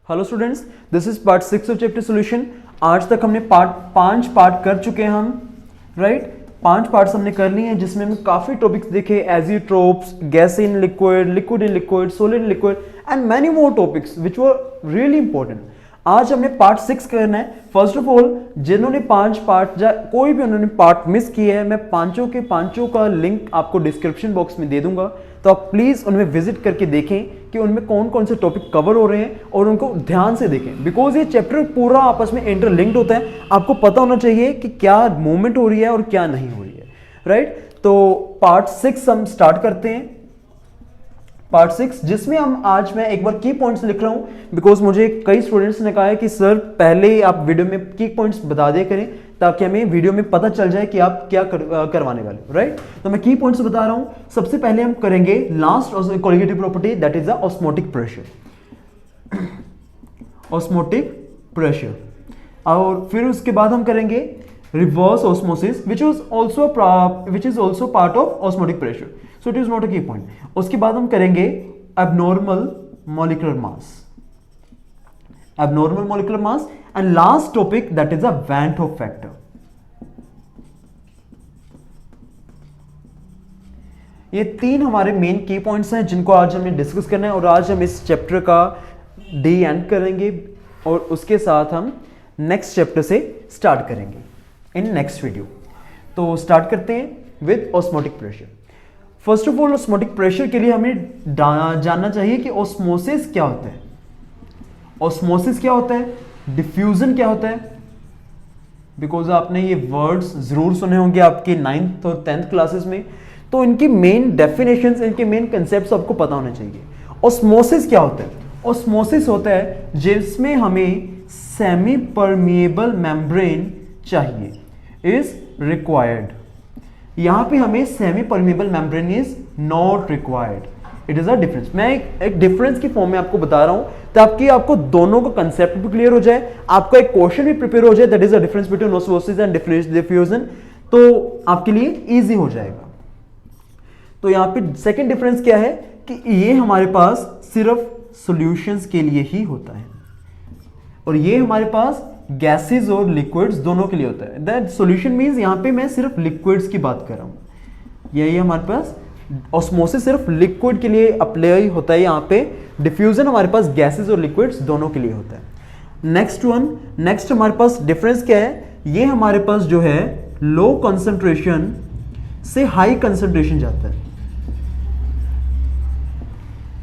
Hello students, this is part 6 of chapter solution. आज तक हमने पांच पार्ट कर चुके हैं हम, राइट। 5 पार्ट्स हमने कर लिए हैं जिसमें हमने काफी टॉपिक्स देखे, azeotropes, gas in liquid, liquid in liquid, solid in liquid and many more topics which were really important. आज हमने पार्ट 6 करना है। फर्स्ट ऑफ ऑल, जिन्होंने 5 पार्ट कोई भी उन्होंने पार्ट मिस किए हैं, मैं पांचों का लिंक आपको डिस्क्रिप्शन बॉक्स में दे दूंगा, तो आप प्लीज उनमें विजिट करके देखें कि उनमें कौन कौन से टॉपिक कवर हो रहे हैं और उनको ध्यान से देखें, बिकॉज ये चैप्टर पूरा आपस में इंटरलिंक्ड होता है। आपको पता होना चाहिए कि क्या मूवमेंट हो रही है और क्या नहीं हो रही है, राइट। तो पार्ट 6 हम स्टार्ट करते हैं। पार्ट 6 जिसमें हम आज मैं एक बार की पॉइंट्स लिख रहा हूं, बिकॉज मुझे कई स्टूडेंट्स ने कहा है कि सर पहले आप वीडियो में की पॉइंट्स बता दिया करें ताकि हमें वीडियो में पता चल जाए कि आप क्या करवाने वाले हो, राइट। तो मैं की पॉइंट्स बता रहा हूं। सबसे पहले हम करेंगे last colligative property, that is the osmotic pressure. Osmotic pressure. और फिर उसके बाद हम करेंगे reverse osmosis which is also part of osmotic pressure, so it is not a key point. उसके बाद हम करेंगे abnormal molecular mass, abnormal molecular mass, and last topic that is a van't Hoff factor. ये 3 हमारे main की points हैं जिनको आज हमें डिस्कस करना है, और आज हम इस चैप्टर का डी एंड करेंगे और उसके साथ हम नेक्स्ट चैप्टर से स्टार्ट करेंगे इन नेक्स्ट वीडियो। तो स्टार्ट करते हैं with osmotic pressure. First of all, osmotic pressure के लिए हमें जानना चाहिए कि ऑस्मोसिस क्या होता है। ऑस्मोसिस क्या होता है, डिफ्यूजन क्या होता है, बिकॉज आपने ये वर्ड्स जरूर सुने होंगे आपके 9th और 10th क्लासेस में, तो इनकी मेन डेफिनेशंस, इनके मेन कंसेप्ट्स आपको पता होने चाहिए। ऑस्मोसिस क्या होता है? ऑस्मोसिस होता है जिसमें हमें सेमी परमिएबल मेम्ब्रेन चाहिए, इज रिक्वायर्ड। यहां पे हमें semi permeable membrane is not required. It is a difference. मैं एक डिफरेंस की फॉर्म में आपको बता रहा हूं ताकि आपको दोनों का कंसेप्ट भी क्लियर हो जाए, आपका एक क्वेश्चन भी प्रिपेयर हो जाए, that is the difference between osmosis and diffusion, तो आपके लिए इजी हो जाएगा। तो यहां पे सेकंड डिफरेंस क्या है कि ये हमारे पास सिर्फ सॉल्यूशंस के लिए ही होता है, और ये हमारे पास गैसेस और लिक्विड्स दोनों के लिए होता है। दैट सॉल्यूशन मींस यहां पे मैं सिर्फ लिक्विड्स की बात कर रहा हूं। ये हमारे पास ऑस्मोसिस सिर्फ लिक्विड के लिए अप्लाई होता है, यहां पे डिफ्यूजन हमारे पास गैसेस और लिक्विड्स दोनों के लिए होता है। नेक्स्ट हमारे पास डिफरेंस क्या है, ये हमारे पास जो है लो कंसंट्रेशन से हाई कंसंट्रेशन जाता है।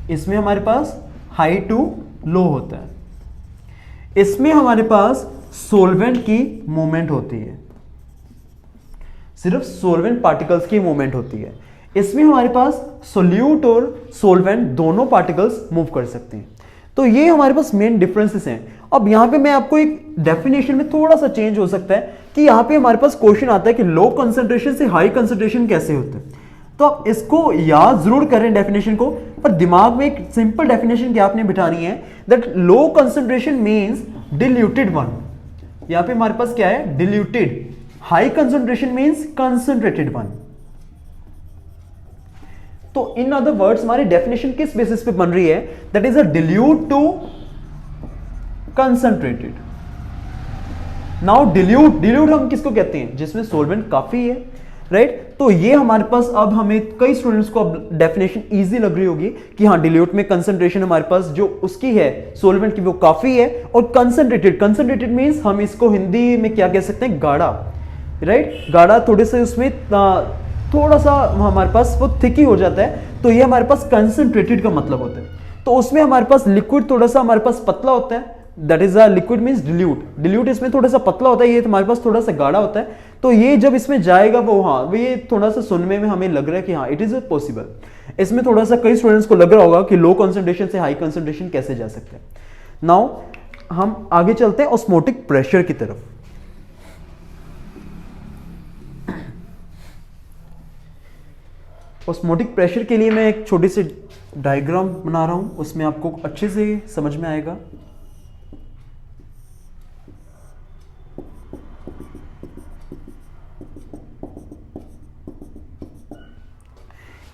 इसमें हमारे पास हाई टू लो होता है। इसमें हमारे पास सोल्वेंट की मूवमेंट होती है, सिर्फ सोल्वेंट पार्टिकल्स की मूवमेंट होती है। इसमें हमारे पास सोल्यूट और सोल्वेंट दोनों पार्टिकल्स मूव कर सकते हैं। तो ये हमारे पास मेन डिफरेंसेस हैं। अब यहां पे मैं आपको एक डेफिनेशन में थोड़ा सा चेंज हो सकता है कि यहां पे हमारे पास क्वेश्चन आता है कि लो कंसंट्रेशन से हाई कंसंट्रेशन कैसे होता है, तो आप इसको याद जरूर करें डेफिनेशन को, पर दिमाग में एक सिंपल डेफिनेशन क्या आपने बिठानी है, that low concentration means diluted one. यहां पे हमारे पास क्या है, diluted. High concentration means concentrated one. तो इन अदर वर्ड्स हमारी डेफिनेशन किस बेसिस पे बन रही है, that is a dilute to concentrated. Now dilute हम किसको कहते हैं, जिसमें सोल्वेंट काफी है, राइट। तो ये हमारे पास अब हमें कई स्टूडेंट्स को अब डेफिनेशन इजी लग रही होगी कि हाँ, डिल्यूट में कंसंट्रेशन हमारे पास जो उसकी है सोल्वेंट की वो काफी है, और कंसंट्रेटेड मींस हम इसको हिंदी में क्या कह सकते हैं, गाढ़ा, राइट। गाढ़ा थोड़े से उसमें थोड़ा सा हमारे पास वो थिक ही हो जाता है, तो ये हमारे पास कंसंट्रेटेड का मतलब होता है। तो उसमें हमारे पास लिक्विड थोड़ा सा हमारे पास पतला होता है, that is a liquid means dilute इसमें थोड़ा सा पतला होता है, ये हमारे पास थोड़ा सा गाढ़ा होता है। तो ये जब इसमें जाएगा वो, हाँ, ये थोड़ा सा सुनने में हमें लग रहा है कि हाँ, इट इज पॉसिबल। इसमें थोड़ा सा कई स्टूडेंट्स को लग रहा होगा कि लो कंसंट्रेशन से हाई कंसंट्रेशन कैसे जा सकते हैं। नाउ हम आगे चलते हैं ऑस्मोटिक प्रेशर की तरफ। ऑस्मोटिक प्रेशर के लिए मैं एक छोटी सी डायग्राम बना रहा हूं, उसमें आपको अच्छे से समझ में आएगा।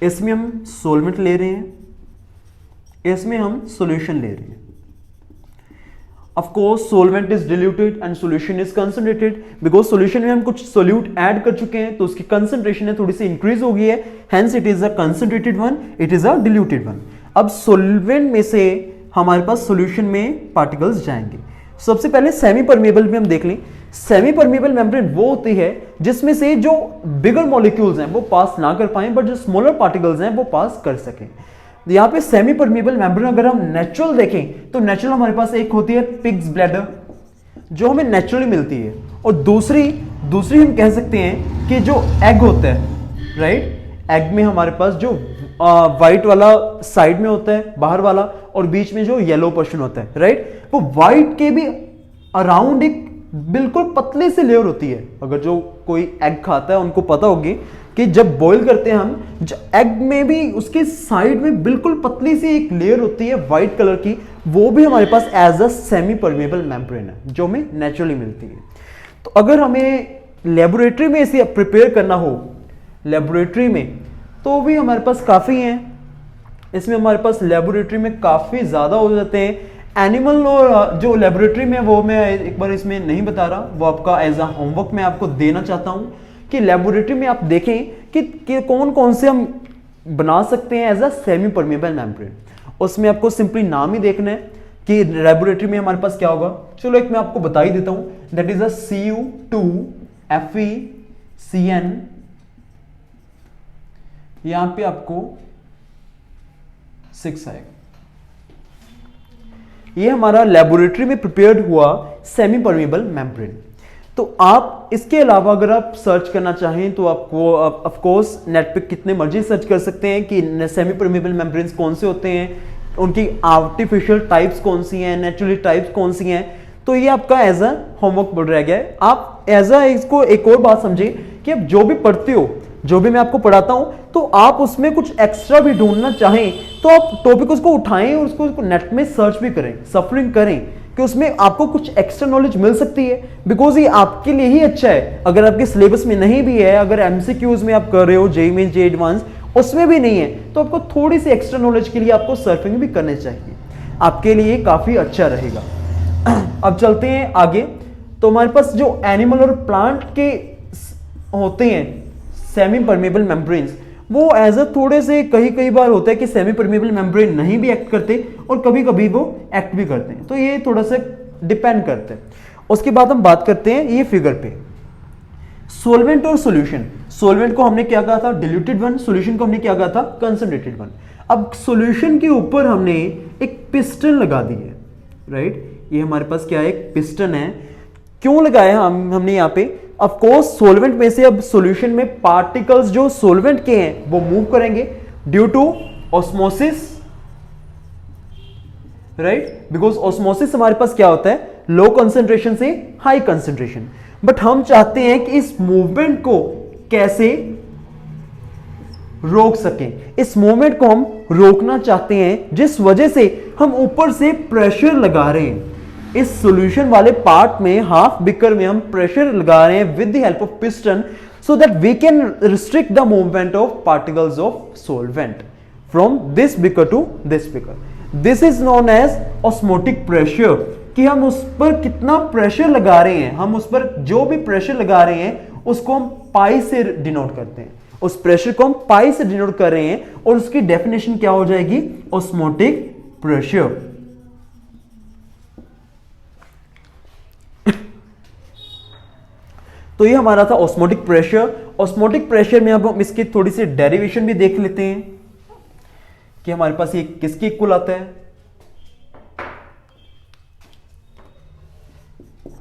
इसमें हम सॉल्वेंट ले रहे हैं, इसमें हम सॉल्यूशन ले रहे हैं। Of course solvent is diluted and solution is concentrated, because solution में हम कुछ सोल्यूट ऐड कर चुके हैं तो उसकी कंसंट्रेशन है थोड़ी सी इंक्रीज हो गई है, hence it is a concentrated one, it is a diluted one. अब सोलवेंट में से हमारे पास सॉल्यूशन में पार्टिकल्स जाएंगे। सबसे पहले सेमी परमेबल में हम देख लें। सेमी परमेबल मेम्ब्रेन वो होती है जिसमें से जो बिगर मॉलिक्यूल्स हैं वो पास ना कर पाए, बट जो स्मॉलर पार्टिकल्स हैं वो पास कर सकें। यहाँ पे सेमी परमेबल मेम्ब्रेन अगर हम नेचुरल देखें तो नेचुरल हमारे पास एक होती है पिग्स ब्लैडर जो हमें नेचुरली मिलती है, और दूसरी हम कह सकते हैं कि जो एग होता है, राइट, एग में हमारे पास जो व्हाइट वाला साइड में होता है बाहर वाला, और बीच में जो येलो पोर्शन होता है, राइट, वो व्हाइट के भी अराउंड एक बिल्कुल पतले से लेयर होती है। अगर जो कोई एग खाता है उनको पता होगी कि जब बॉईल करते हैं हम, जो एग में भी उसके साइड में बिल्कुल पतली सी एक लेयर होती है व्हाइट कलर की, वो भी हमारे पास as a semi permeable membrane है जो हमें नेचुरली मिलती है। तो अगर हमें लेबोरेटरी में इसे प्रिपेयर करना हो लेबोरेटरी में, तो भी हमारे पास काफ़ी हैं। इसमें हमारे पास लेबोरेटरी में काफ़ी ज़्यादा हो जाते हैं। एनिमल और जो लेबोरेटरी में वो मैं एक बार इसमें नहीं बता रहा, वो आपका एज अ होमवर्क मैं आपको देना चाहता हूँ कि लेबोरेटरी में आप देखें कि कौन कौन से हम बना सकते हैं as a semi permeable membrane. उसमें आपको सिंपली नाम ही देखना है कि लेबोरेटरी में हमारे पास क्या होगा। चलो एक मैं आपको बता ही देता हूँ, दैट इज अ Cu2FeCN। यहां पे आपको 6 आएगा। ये हमारा लेबोरेटरी में प्रिपेयर्ड हुआ सेमी परमेबल मेम्ब्रेन। तो आप इसके अलावा अगर आप सर्च करना चाहें तो आपको ऑफ कोर्स नेट पे कितने मर्जी सर्च कर सकते हैं कि सेमी परमेबल मेम्ब्रेन्स कौन से होते हैं, उनकी आर्टिफिशियल टाइप्स कौन सी हैं, नेचुरली टाइप्स कौन सी हैं। तो ये आपका एज अ होमवर्क बोल रह गया है। आप एज अ इसको एक और बात समझिए कि आप जो भी पढ़ते हो, जो भी मैं आपको पढ़ाता हूं, तो आप उसमें कुछ एक्स्ट्रा भी ढूंढना चाहें तो आप टॉपिक उसको उठाएं और उसको नेट में सर्च भी करें, सफरिंग करें कि उसमें आपको कुछ एक्स्ट्रा नॉलेज मिल सकती है, बिकॉज ये आपके लिए ही अच्छा है। अगर आपके सिलेबस में नहीं भी है, अगर एमसीक्यूज में आप कर रहे हो, जेईई मेंस, जेईई एडवांस, उसमें भी नहीं है, तो आपको थोड़ी सी एक्स्ट्रा नॉलेज के लिए आपको सर्फिंग भी करनी चाहिए, आपके लिए काफी अच्छा रहेगा। अब चलते हैं आगे। तो हमारे पास जो एनिमल और प्लांट के होते हैं सेमी परमेबल मेम्ब्रेन्स, वो एज अ थोड़े से कई बार होता है कि सेमी परमेबल मेम्ब्रेन नहीं भी एक्ट करते और कभी कभी वो एक्ट भी करते हैं। तो ये थोड़ा सा डिपेंड करता है। उसके बाद हम बात करते हैं ये फिगर पे सोलवेंट और सॉल्यूशन। सोलवेंट को हमने क्या कहा था, डिल्यूटेड वन। सॉल्यूशन को हमने क्या कहा था, कंसंट्रेटेड वन। अब सॉल्यूशन के ऊपर हमने एक पिस्टन लगा दी है, राइट। ये हमारे पास क्या है, एक पिस्टन है। क्यों लगाया हमने यहाँ पे, ऑफ कोर्स सोलवेंट में से अब सॉल्यूशन में पार्टिकल्स जो सोलवेंट के हैं वो मूव करेंगे due to osmosis, right, because osmosis हमारे पास क्या होता है, लो कंसंट्रेशन से हाई कंसंट्रेशन। बट हम चाहते हैं कि इस मूवमेंट को कैसे रोक सकें। इस मूवमेंट को हम रोकना चाहते हैं जिस वजह से हम ऊपर से प्रेशर लगा रहे हैं। इस सॉल्यूशन वाले पार्ट में, हाफ बिकर में हम प्रेशर लगा रहे हैं with the help of piston, so that we can restrict the movement of particles of solvent from this beaker to this beaker. This is known as osmotic pressure, कि हम उस पर कितना प्रेशर लगा रहे हैं, हम उस पर जो भी प्रेशर लगा रहे हैं उसको हम पाई से डिनोट करते हैं। उस प्रेशर को हम पाई से डिनोट कर रहे हैं और उसकी डेफिनेशन क्या हो जाएगी, ऑस्मोटिक प्रेशर। तो ये हमारा था ऑस्मोटिक प्रेशर। ऑस्मोटिक प्रेशर में अब हम इसकी थोड़ी सी डेरिवेशन भी देख लेते हैं कि हमारे पास ये किसके इक्वल आता है।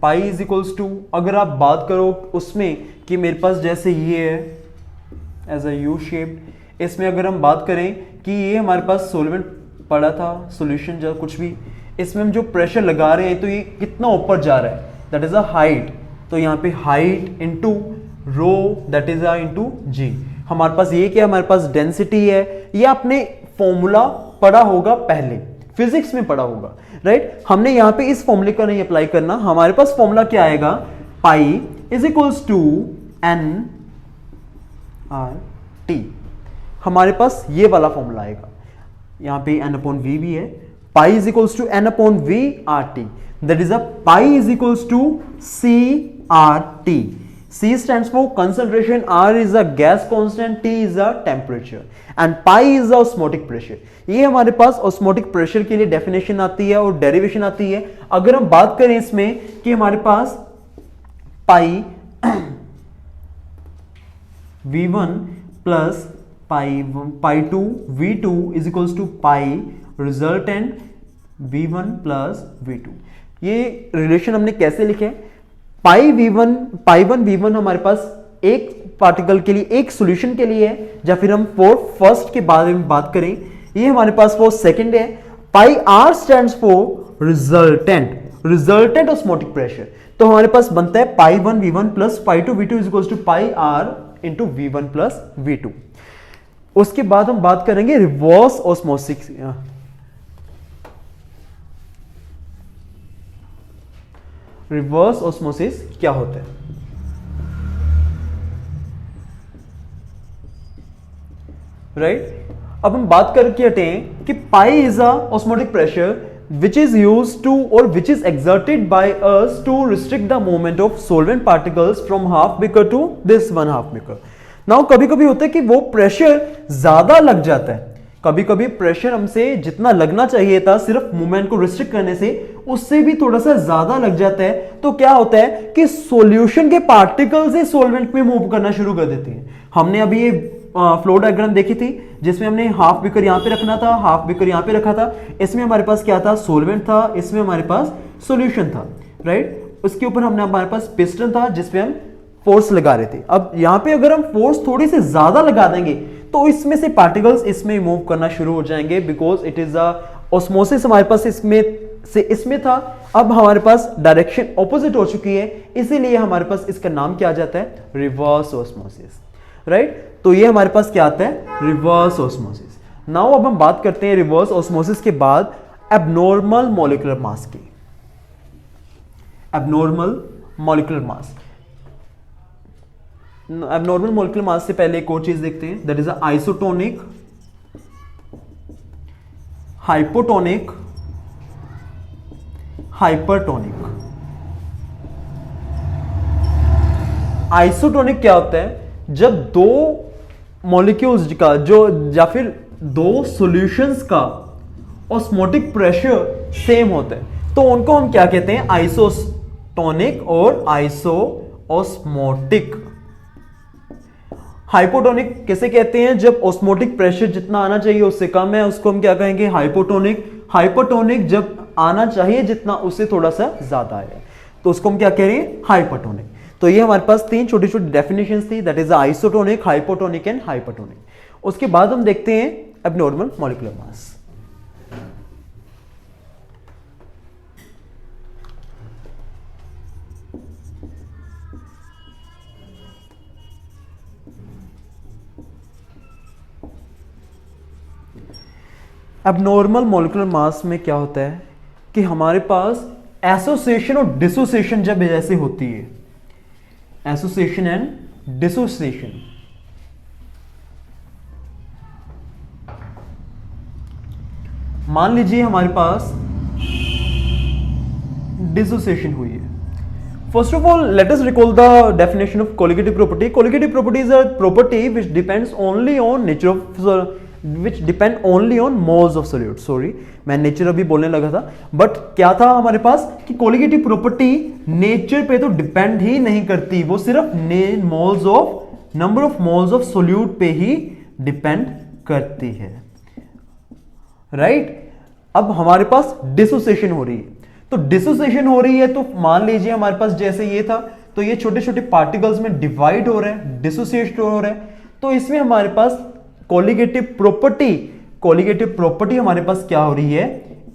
पाई इज इक्वल्स टू, अगर आप बात करो उसमें कि मेरे पास जैसे ये है एज अ यू शेप्ड, इसमें अगर हम बात करें कि ये हमारे पास सोलवेंट पड़ा था, सॉल्यूशन जो कुछ भी, इसमें हम जो प्रेशर लगा रहे हैं तो ये कितना ऊपर जा रहा है, दैट इज अ हाइट। तो यहाँ पे height into rho, that is into g. हमारे पास ये क्या, हमारे पास डेंसिटी है। ये आपने फॉर्मूला पढ़ा होगा, पहले फिजिक्स में पढ़ा होगा, राइट। हमने यहाँ पे इस फॉर्मूले का नहीं अप्लाई करना। हमारे पास फॉर्मूला क्या आएगा, pi is equals to N R T. हमारे पास ये वाला फॉर्मूला आएगा। यहाँ पे एन अपॉन वी भी है, pi is equals to N upon V R T, that is a pi is equals to C R T. C stands for concentration, R is a gas constant, T is a temperature and pi is a osmotic pressure. ये हमारे पास osmotic pressure के लिए definition आती है और derivation आती है. अगर हम बात करें इसमें कि हमारे पास pi V1 plus pi 2 V2 is equals to pi resultant V1 plus V2. ये रिलेशन हमने कैसे लिखे? पाई वन V1 हमारे पास एक पार्टिकल के लिए, एक सॉल्यूशन के लिए है, या फिर हम फॉर फर्स्ट के बारे में बात करें, ये हमारे पास फॉर सेकंड है. Pi R stands for resultant osmotic pressure. तो हमारे पास बनता है pi 1 V1 plus pi 2 V2 is equals to pi R into V1 plus V2. उसके बाद हम बात करेंगे रिवर्स ऑस्मोसिस. रिवर्स ऑस्मोसिस क्या होता है? राइट. अब हम बात करके हटे हैं कि pi is a osmotic pressure which is used to or which is exerted by us to restrict the movement of solvent particles from half beaker to this 1/2 beaker. Now कभी कभी होता है कि वो प्रेशर ज्यादा लग जाता है. कभी कभी प्रेशर हमसे जितना लगना चाहिए था सिर्फ मूवमेंट को रिस्ट्रिक्ट करने से, उससे भी थोड़ा सा ज्यादा लग जाता है. तो क्या होता है कि सॉल्यूशन के पार्टिकल्स से सॉल्वेंट में मूव करना शुरू कर देते हैं. हमने अभी ये फ्लो डायग्राम देखी थी जिसमें हमने हाफ बीकर यहां पे रखना था, हाफ बीकर यहां पे रखा था. इसमें हमारे पास क्या था? सॉल्वेंट था. इसमें हमारे पास सॉल्यूशन था. राइट. उसके ऊपर हमने हमारे पास पिस्टन था जिसपे हम फोर्स लगा रहे थे. अब यहां पे अगर हम फोर्स थोड़ी सी ज्यादा लगा देंगे तो इसमें से पार्टिकल्स इसमें मूव करना शुरू हो जाएंगे, because it is a osmosis हमारे पास इसमें से इसमें था. अब हमारे पास डायरेक्शन ऑपोजिट हो चुकी है, इसीलिए हमारे पास इसका नाम क्या आ जाता है? Reverse osmosis. राइट. तो ये हमारे पास क्या आता है? Reverse osmosis. नाउ अब हम बात करते हैं रिवर्स ऑस्मोसिस के बाद एब्नॉर्मल मॉलिक्यूलर मास की. Abnormal molecular mass. Abnormal molecular mass से पहले एक और चीज देखते हैं, that is isotonic, hypotonic, hypertonic. Isotonic क्या होता है? जब दो मॉलिक्यूल्स का जो या फिर दो सॉल्यूशंस का ऑस्मोटिक प्रेशर सेम होता है तो उनको हम क्या कहते हैं? आइसोटोनिक और आइसोऑस्मोटिक. हाइपोटोनिक कैसे कहते हैं? जब ऑस्मोटिक प्रेशर जितना आना चाहिए उससे कम है, उसको हम क्या कहेंगे? हाइपोटोनिक. हाइपोटोनिक जब आना चाहिए जितना उससे थोड़ा सा ज्यादा है तो उसको हम क्या कह रहे हैं? हाइपरटोनिक. तो ये हमारे पास तीन छोटी छोटी डेफिनेशंस थी, that is isotonic, hypotonic and hypertonic. उसके बाद हम देखते हैं abnormal molecular mass. Abnormal molecular mass में क्या होता है कि हमारे पास एसोसिएशन और डिसोसिएशन जब ऐसे होती है, एसोसिएशन एंड डिसोसिएशन. मान लीजिए हमारे पास डिसोसिएशन हुई है. First of all let us recall the definition of colligative property. Colligative property is a property which depends only on nature of which depend only on moles of solute. Sorry मैं nature अभी बोलने लगा था, but क्या था हमारे पास कि colligative property nature पे तो डिपेंड ही नहीं करती, वो सिर्फ number of moles of solute पे ही डिपेंड करती है. राइट. अब हमारे पास डिसोसिएशन हो रही है, तो डिसोसिएशन हो रही है तो मान लीजिए हमारे पास जैसे ये था तो ये छोटे छोटे पार्टिकल्स में डिवाइड हो रहे हैं, डिसोसिएट हो रहे हैं. तो इसमें हमारे पास कोलिगेटिव प्रॉपर्टी हमारे पास क्या हो रही है?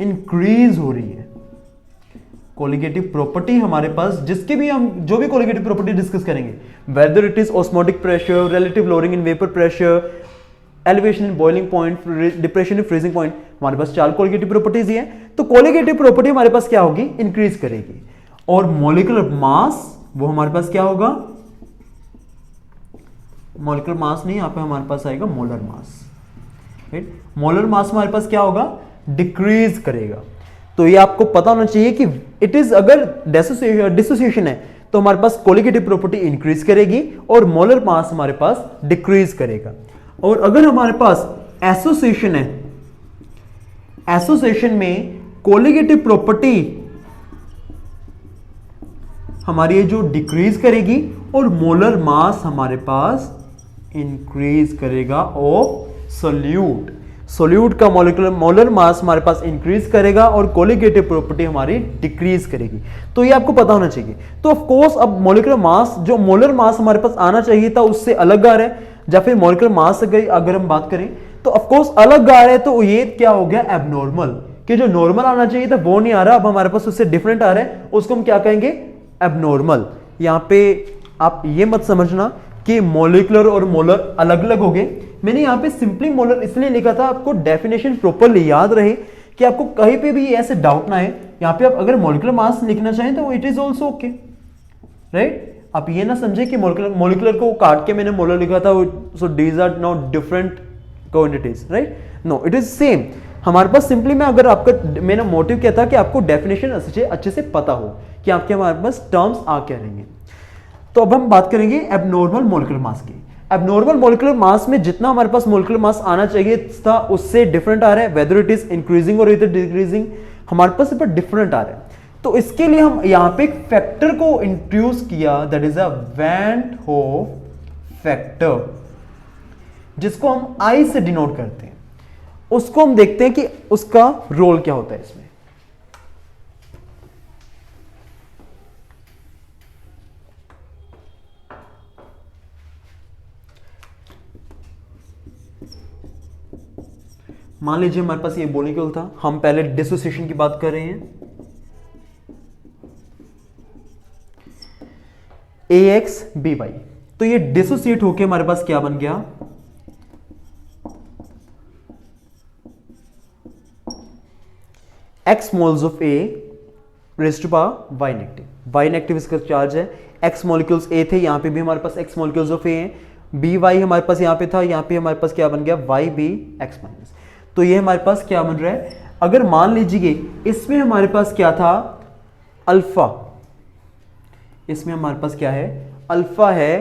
इंक्रीज हो रही है. कोलिगेटिव प्रॉपर्टी हमारे पास जिसके भी हम जो भी कोलिगेटिव प्रॉपर्टी डिस्कस करेंगे, whether it is osmotic pressure, relative lowering in vapour pressure, elevation in boiling point, depression in freezing point, हमारे पास 4 कोलिगेटिव प्रॉपर्टीज ही है. तो कोलिगेटिव प्रॉपर्टी हमारे पास क्या होगी? इंक्रीज करेगी. और मॉलिक्यूलर मास वो हमारे पास क्या होगा? मॉलिक्यूलर मास नहीं, यहां पे हमारे पास आएगा molar mass. Right. Molar mass हमारे पास क्या होगा? डिक्रीज करेगा। तो ये आपको पता होना चाहिए कि इट इज, अगर डिसोसिएशन है तो हमारे पास कोलिगेटिव प्रॉपर्टी इंक्रीज करेगी और मोलर मास हमारे पास डिक्रीज करेगा। और अगर हमारे पास एसोसिएशन है, एसोसिएशन में कोलिगेटिव प्रॉपर्टी हमारी जो डिक्रीज करेगी और मोलर मास हमारे पास इंक्रीज करेगा ऑफ सोल्यूट। सोल्यूट का मोलर मास हमारे पास इंक्रीज करेगा और कोलिगेटिव प्रॉपर्टी हमारी डिक्रीज करेगी। तो ये आपको पता होना चाहिए। तो ऑफ कोर्स अब मॉलिक्यूलर मास, जो मोलर मास हमारे पास आना चाहिए था उससे अलग आ रहा है, या फिर मॉलिक्यूलर मास अगर हम बात करें तो ऑफ कोर्स अलग आ रहा है, तो ये क्या हो गया, एबनॉर्मल, कि जो नॉर्मल आना चाहिए था वो नहीं आ रहा, अब हमारे पास उससे डिफरेंट आ रहा है, उसको हम क्या कहेंगे, एबनॉर्मल। यहां पे आप ये मत समझना कि मॉलिक्यूलर और मोलर अलग अलग हो गए। मैंने यहाँ पे सिंपली मोलर इसलिए लिखा था, आपको डेफिनेशन प्रॉपरली याद रहे कि आपको कहीं पे भी ऐसे डाउट ना है। यहाँ पे आप अगर मॉलिक्यूलर मास लिखना चाहें तो it is also okay, right. आप ये ना समझे कि मॉलिक्यूलर को काट के मैंने मोलर लिखा था, so these are not different quantities, right. No, it is same. हमारे पास सिंपली मैं अगर आपका, मेरा मोटिव क्या था कि आपको डेफिनेशन अच्छे से पता हो कि आपके हमारे पास टर्म्स आ क्या रहेंगे। तो अब हम बात करेंगे एबनॉर्मल मॉलिक्यूलर मास की। एबनॉर्मल मॉलिक्यूलर मास में जितना हमारे पास मॉलिक्यूलर मास आना चाहिए था उससे डिफरेंट आ रहा है, वेदर इट इज इंक्रीजिंग और इधर डिक्रीजिंग, हमारे पास पर डिफरेंट आ रहा है। तो इसके लिए हम यहां पे एक फैक्टर को इंट्रोड्यूस किया, that is a van't Hoff factor, जिसको हम आई से डिनोट करते हैं। उसको हम देखते हैं कि उसका रोल क्या होता है इसमें। मान लीजिए हमारे पास ये मॉलिक्यूल था, हम पहले डिसोसिएशन की बात कर रहे हैं, AXBY। तो ये डिसोसिएट होके हमारे पास क्या बन गया, X moles of A raised to power Y negative. Y negative इसका चार्ज है, X मॉलिक्यूल्स A थे, यहां पे भी हमारे पास X मॉलिक्यूल्स ऑफ A हैं, BY हमारे पास यहां पे था, यहां पे हमारे पास क्या बन गया, YB X माइनस। तो ये हमारे पास क्या बन रहा है, अगर मान लीजिए इसमें हमारे पास क्या था, अल्फा, इसमें हमारे पास क्या है, अल्फा है,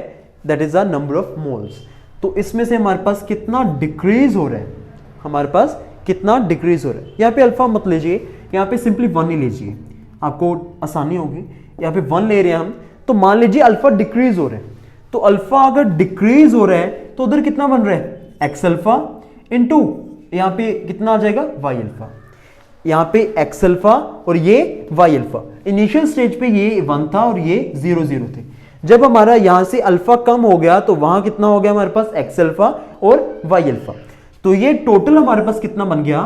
that is a number of moles. तो इसमें से हमारे पास कितना डिक्रीज हो रहा है, हमारे पास कितना डिक्रीज हो रहा है। यहां पे अल्फा मत लीजिए, यहां पे सिंपली 1 ही लीजिए, आपको आसानी होगी। यहां पे 1 ले रहे हैं हम, तो मान लीजिए अल्फा डिक्रीज हो रहा है, तो अल्फा अगर डिक्रीज हो रहा है तो उधर कितना बन रहा है, एक्स अल्फा इंटू यहां पे कितना आ जाएगा, वाई अल्फा। यहां पे एक्स अल्फा और ये वाई अल्फा। इनिशियल स्टेज पे ये 1 था और ये 0 0 थे। जब हमारा यहां से अल्फा कम हो गया तो वहां कितना हो गया हमारे पास, एक्स अल्फा और वाई अल्फा। तो ये टोटल हमारे पास कितना बन गया,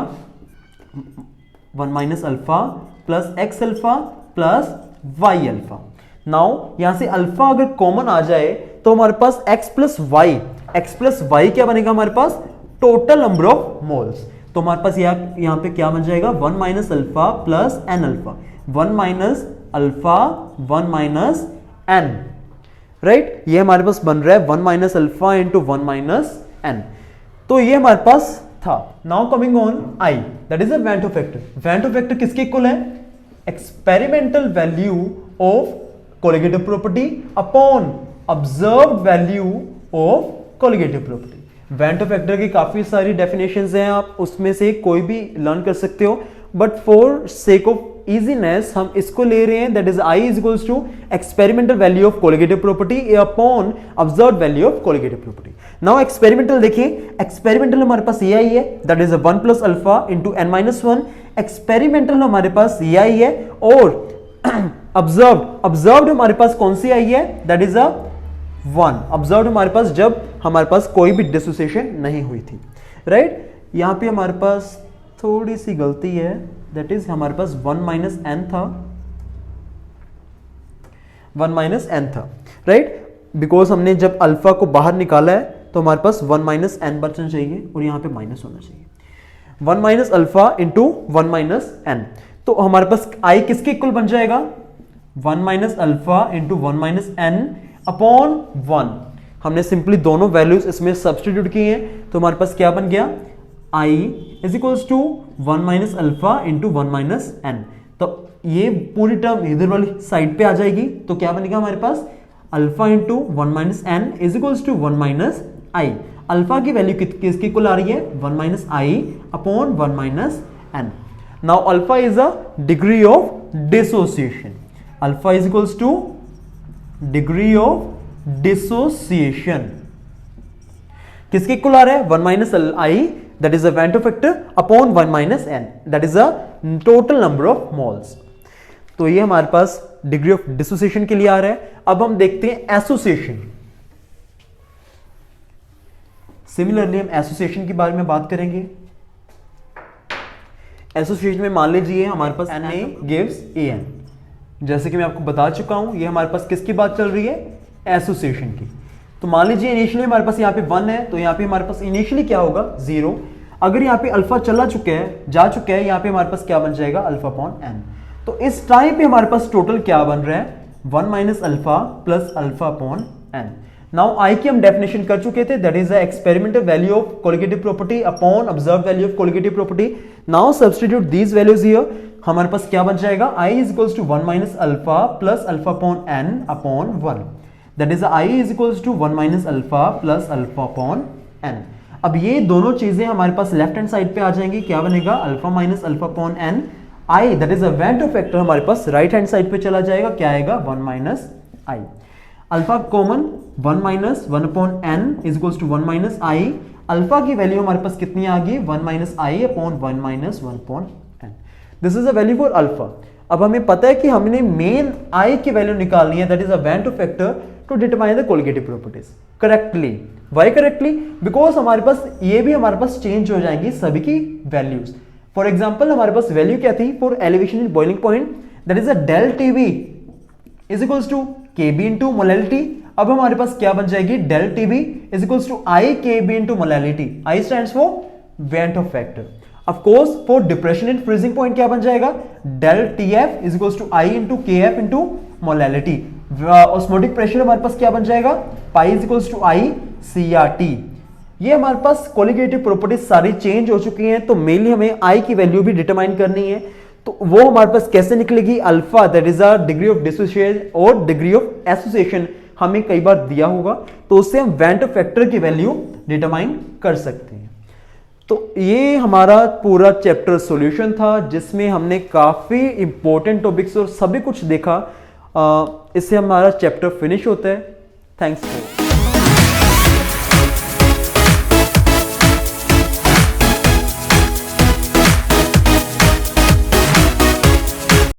1 minus alpha plus X alpha plus Y alpha. Now यहां से अल्फा अगर कॉमन आ जाए तो हमारे पास एक्स प्लस वाई क्या बनेगा, हमारे पास टोटल नंबर ऑफ मोल्स। तो हमारे पास यहां पे क्या बन जाएगा, 1 minus alpha plus N alpha, 1 minus alpha 1 minus N, right. ये हमारे पास बन रहा है 1 minus alpha into 1 minus N. तो ये हमारे पास था। Now coming on I, that is a van't Hoff factor. Van't Hoff factor किसके इक्वल है, experimental value of colligative property upon observed value of colligative property. Van't Hoff factor की काफी सारी डेफिनेशंस हैं, आप उसमें से कोई भी लर्न कर सकते हो, but for sake of easiness हम इसको ले रहे हैं, that is I is equals to experimental value of colligative property upon observed value of colligative property. Now experimental देखिए, एक्सपेरिमेंटल हमारे पास ये आई है, that is 1 plus alpha into N minus 1। Experimental हमारे पास ये आई है, और ऑब्जर्व्ड हमारे पास कौन सी आई है, दैट इज 1। ऑब्जर्व्ड हमारे पास जब हमारे पास कोई भी डिसोसिएशन नहीं हुई थी, राइट। यहां पे हमारे पास थोड़ी सी गलती है, दैट इज हमारे पास 1 माइनस एन था, 1 माइनस एन था, राइट। बिकॉज हमने जब अल्फा को बाहर निकाला है तो हमारे पास 1 माइनस एन बचना चाहिए और यहां पे माइनस होना चाहिए, 1 minus alpha into 1 minus N. तो हमारे पास आई किसके इक्वल बन जाएगा, 1 minus alpha into 1 minus N upon 1। हमने सिंपली दोनों वैल्यूज इसमें सब्स्टिट्यूट किए हैं, तो हमारे पास क्या बन गया, i is equals to 1 minus alpha into 1 minus N. तो ये पूरी टर्म इधर वाली साइड पे आ जाएगी, तो क्या बनेगा हमारे पास alpha into 1 minus n is equals to 1 minus i. Alpha की वैल्यू किसकी इक्वल आ रही है 1 minus i upon 1 minus n. Now alpha is a degree of dissociation. Alpha is equals to degree of dissociation किसके equal आ रहा है 1 minus i, that is a van't Hoff factor upon 1 minus n, that is a total number of moles. तो ये हमारे पास degree of dissociation के लिए आ रहा है। अब हम देखते हैं एसोसिएशन। सिमिलरली हम एसोसिएशन के बारे में बात करेंगे। एसोसिएशन में मान लीजिए हमारे पास Na गिव्स An, जैसे कि मैं आपको बता चुका हूं, ये हमारे पास किसकी बात चल रही है एसोसिएशन की। तो मान लीजिए इनिशियली हमारे पास यहाँ पे 1 है, तो यहाँ पे हमारे पास इनिशियली क्या होगा 0। अगर यहाँ पे अल्फा जा चुका है, यहाँ पे हमारे पास क्या बन जाएगा अल्फा अपॉन एन। तो इस टाइम पे हमारे पास टोटल क्या बन रहा है 1 minus alpha plus alpha upon N. Now I की हम डेफिनेशन कर चुके थे, that is the experimental value of colligative property upon observe value of colligative property. Now substitute these values here, हमारे पास क्या बन जाएगा i is equals to 1 minus alpha plus alpha upon N upon 1, that is i is equals to 1 minus alpha plus alpha upon N. अब ये दोनों चीजें हमारे पास लेफ्ट हैंड साइड पे आ जाएंगी, क्या बनेगा alpha minus alpha upon n. i that is a van't Hoff factor हमारे पास राइट हैंड साइड पे चला जाएगा, क्या आएगा 1 minus i. Alpha common 1 minus 1 upon n is equals to 1 minus i. Alpha की वैल्यू हमारे पास कितनी आ गई 1 minus i upon 1 minus 1 upon n. This is a value for alpha. अब हमें पता है कि हमने मेन आई की वैल्यू निकालनी है, that is a van't Hoff factor to determine the colligative properties correctly. Why correctly? Because हमारे पास ये भी हमारे पास चेंज हो जाएंगी सभी की वैल्यूज। फॉर एग्जांपल हमारे पास वैल्यू क्या थी for elevation in boiling point, that is a del Tb is equals to Kb into molality. अब हमारे पास क्या बन जाएगी del Tb is equals to i Kb into molality. I stands for van't Hoff factor. Of course for depression in freezing point क्या बन जाएगा del Tf is equals to i into Kf into molality. Osmotic pressure हमारे पास क्या बन जाएगा pi is equals to i CRT. ये हमारे पास कोलिगेटिव प्रॉपर्टीज सारी चेंज हो चुकी हैं, तो मेनली हमें आई की वैल्यू भी डिटरमाइन करनी है। तो वो हमारे पास कैसे निकलेगी alpha that is a degree of dissociation और डिग्री ऑफ एसोसिएशन हमें कई बार दिया होगा, तो उससे हम वेंटो फैक्टर की वैल्यू डिटरमाइन कर सकते हैं। तो ये हमारा पूरा चैप्टर सॉल्यूशन था, जिसमें हमने काफी इंपॉर्टेंट टॉपिक्स और सभी कुछ देखा। इससे हमारा चैप्टर फिनिश होता है। Thanks for